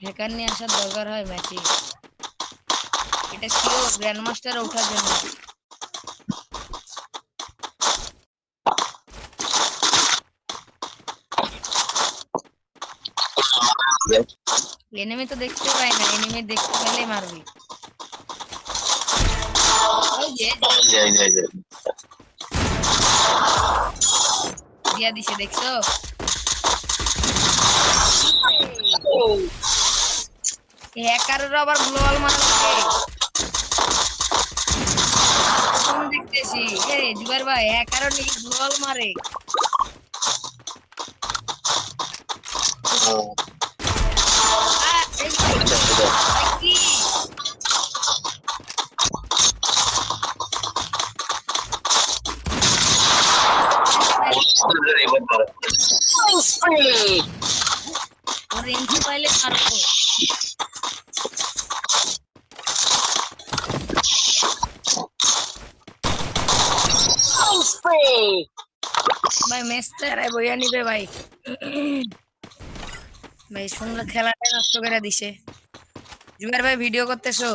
Hacker নিয়ে আসার দরকার হয় ম্যাচে। এটা শিওর গ্র্যান্ড মাস্টার ওঠার জন্য। এনিমি তো দেখতে পাই না, এনিমি দেখতে পেলে মারবি। দিয়া দিছে দেখছো? হ্যাকারের আবার গ্লোবাল মারা দেখতেছি। জুবাইর ভাই হ্যাকারও নাকি গ্লোবাল মারে। রেঞ্জ পাইলে মারবো। ভাই ম্যাচটা বইয়া নিবে ভাই। ভাই সুন্দর খেলাটা নষ্ট করে দিছে। জুবাইর ভাই ভিডিও করতেছো?